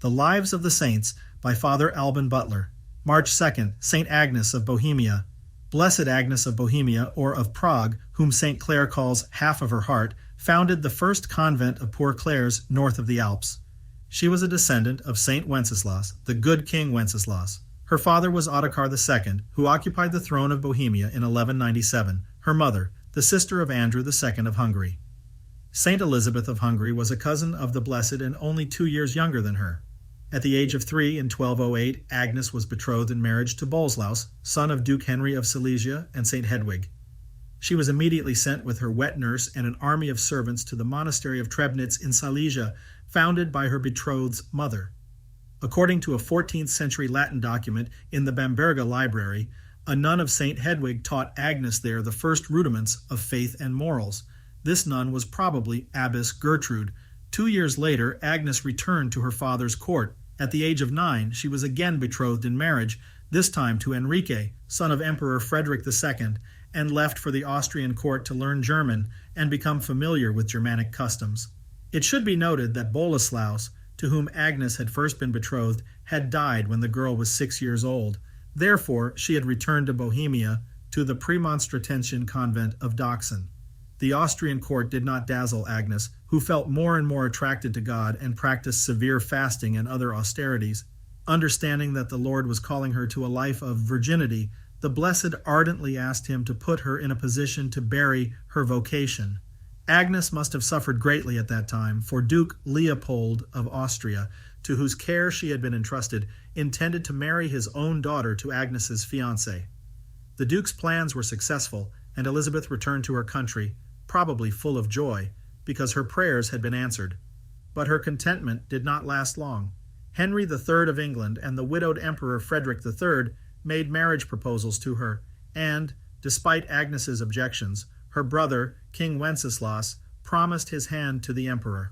The Lives of the Saints by Father Alban Butler. March 2nd, St. Agnes of Bohemia. Blessed Agnes of Bohemia, or of Prague, whom St. Clare calls half of her heart, founded the first convent of Poor Clares north of the Alps. She was a descendant of St. Wenceslas, the good King Wenceslas. Her father was Ottokar II, who occupied the throne of Bohemia in 1197. Her mother, the sister of Andrew II of Hungary. Saint Elizabeth of Hungary was a cousin of the Blessed and only 2 years younger than her. At the age of 3 in 1208, Agnes was betrothed in marriage to Boleslaus, son of Duke Henry of Silesia and St. Hedwig. She was immediately sent with her wet nurse and an army of servants to the monastery of Trebnitz in Silesia, founded by her betrothed's mother. According to a 14th century Latin document in the Bamberga Library, a nun of St. Hedwig taught Agnes there the first rudiments of faith and morals. This nun was probably Abbess Gertrude. 2 years later, Agnes returned to her father's court. At the age of 9, she was again betrothed in marriage, this time to Enrique, son of Emperor Frederick II, and left for the Austrian court to learn German and become familiar with Germanic customs. It should be noted that Boleslaus, to whom Agnes had first been betrothed, had died when the girl was 6 years old. Therefore, she had returned to Bohemia, to the Premonstratensian convent of Dachsen. The Austrian court did not dazzle Agnes, who felt more and more attracted to God and practiced severe fasting and other austerities. Understanding that the Lord was calling her to a life of virginity, the Blessed ardently asked him to put her in a position to bury her vocation. Agnes must have suffered greatly at that time, for Duke Leopold of Austria, to whose care she had been entrusted, intended to marry his own daughter to Agnes's fiancé. The Duke's plans were successful, and Elizabeth returned to her country, probably full of joy, because her prayers had been answered. But her contentment did not last long. Henry III of England and the widowed Emperor Frederick III made marriage proposals to her, and, despite Agnes's objections, her brother, King Wenceslas, promised his hand to the emperor.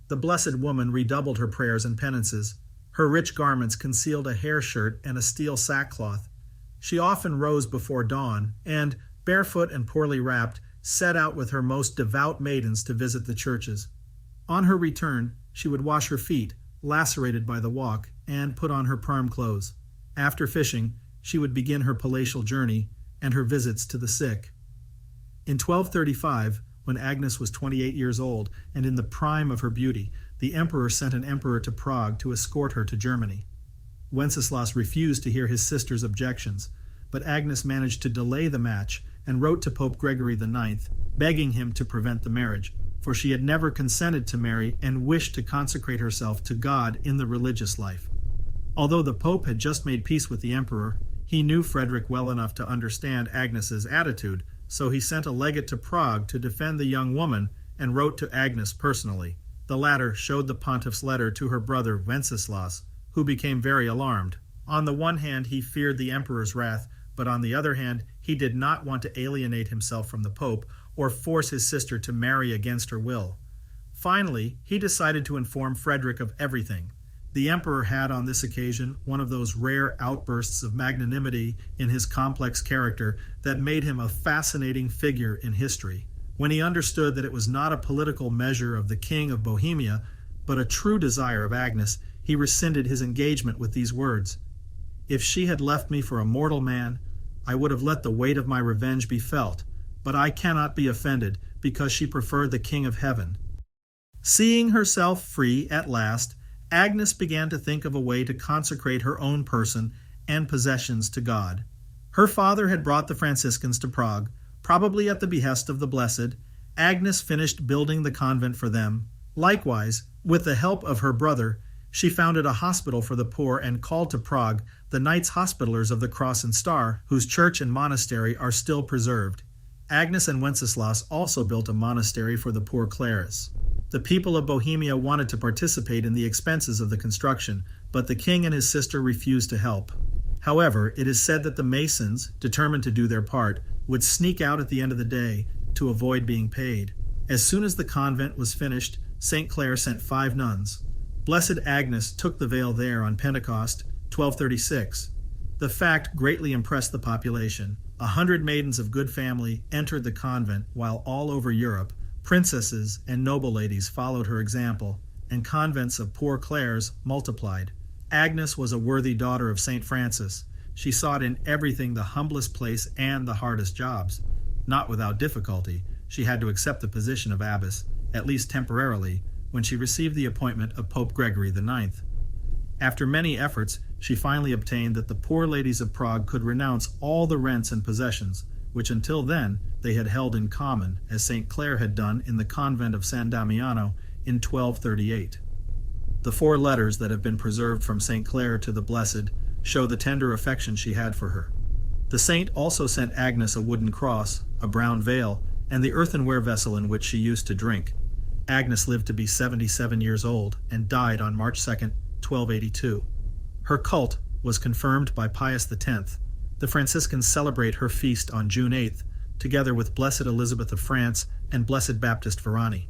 The Blessed Woman redoubled her prayers and penances. Her rich garments concealed a hair shirt and a steel sackcloth. She often rose before dawn, and, barefoot and poorly wrapped, set out with her most devout maidens to visit the churches. On her return, she would wash her feet, lacerated by the walk, and put on her parm clothes. After fishing, she would begin her palatial journey and her visits to the sick. In 1235, when Agnes was 28 years old and in the prime of her beauty, the emperor sent an emperor to Prague to escort her to Germany. Wenceslas refused to hear his sister's objections, but Agnes managed to delay the match and wrote to Pope Gregory IX, begging him to prevent the marriage, for she had never consented to marry and wished to consecrate herself to God in the religious life. Although the Pope had just made peace with the emperor, he knew Frederick well enough to understand Agnes's attitude, so he sent a legate to Prague to defend the young woman and wrote to Agnes personally. The latter showed the pontiff's letter to her brother Wenceslas, who became very alarmed. On the one hand, he feared the emperor's wrath, but on the other hand, he did not want to alienate himself from the Pope or force his sister to marry against her will. Finally, he decided to inform Frederick of everything. The emperor had on this occasion one of those rare outbursts of magnanimity in his complex character that made him a fascinating figure in history. When he understood that it was not a political measure of the King of Bohemia, but a true desire of Agnes, he rescinded his engagement with these words: "If she had left me for a mortal man, I would have let the weight of my revenge be felt, but I cannot be offended because she preferred the King of Heaven." Seeing herself free at last, Agnes began to think of a way to consecrate her own person and possessions to God. Her father had brought the Franciscans to Prague, probably at the behest of the Blessed. Agnes finished building the convent for them. Likewise, with the help of her brother, she founded a hospital for the poor and called to Prague the Knights Hospitallers of the Cross and Star, whose church and monastery are still preserved. Agnes and Wenceslas also built a monastery for the Poor Clares. The people of Bohemia wanted to participate in the expenses of the construction, but the king and his sister refused to help. However, it is said that the masons, determined to do their part, would sneak out at the end of the day to avoid being paid. As soon as the convent was finished, St. Clare sent 5 nuns. Blessed Agnes took the veil there on Pentecost, 1236. The fact greatly impressed the population. 100 maidens of good family entered the convent, while all over Europe, princesses and noble ladies followed her example, and convents of Poor Clares multiplied. Agnes was a worthy daughter of St. Francis. She sought in everything the humblest place and the hardest jobs. Not without difficulty, she had to accept the position of abbess, at least temporarily, when she received the appointment of Pope Gregory IX. After many efforts, she finally obtained that the poor ladies of Prague could renounce all the rents and possessions, which until then they had held in common, as St. Clare had done in the convent of San Damiano in 1238. The 4 letters that have been preserved from St. Clare to the Blessed show the tender affection she had for her. The saint also sent Agnes a wooden cross, a brown veil, and the earthenware vessel in which she used to drink. Agnes lived to be 77 years old and died on March 2, 1282. Her cult was confirmed by Pius X. The Franciscans celebrate her feast on June 8th, together with Blessed Elizabeth of France and Blessed Baptist Varani.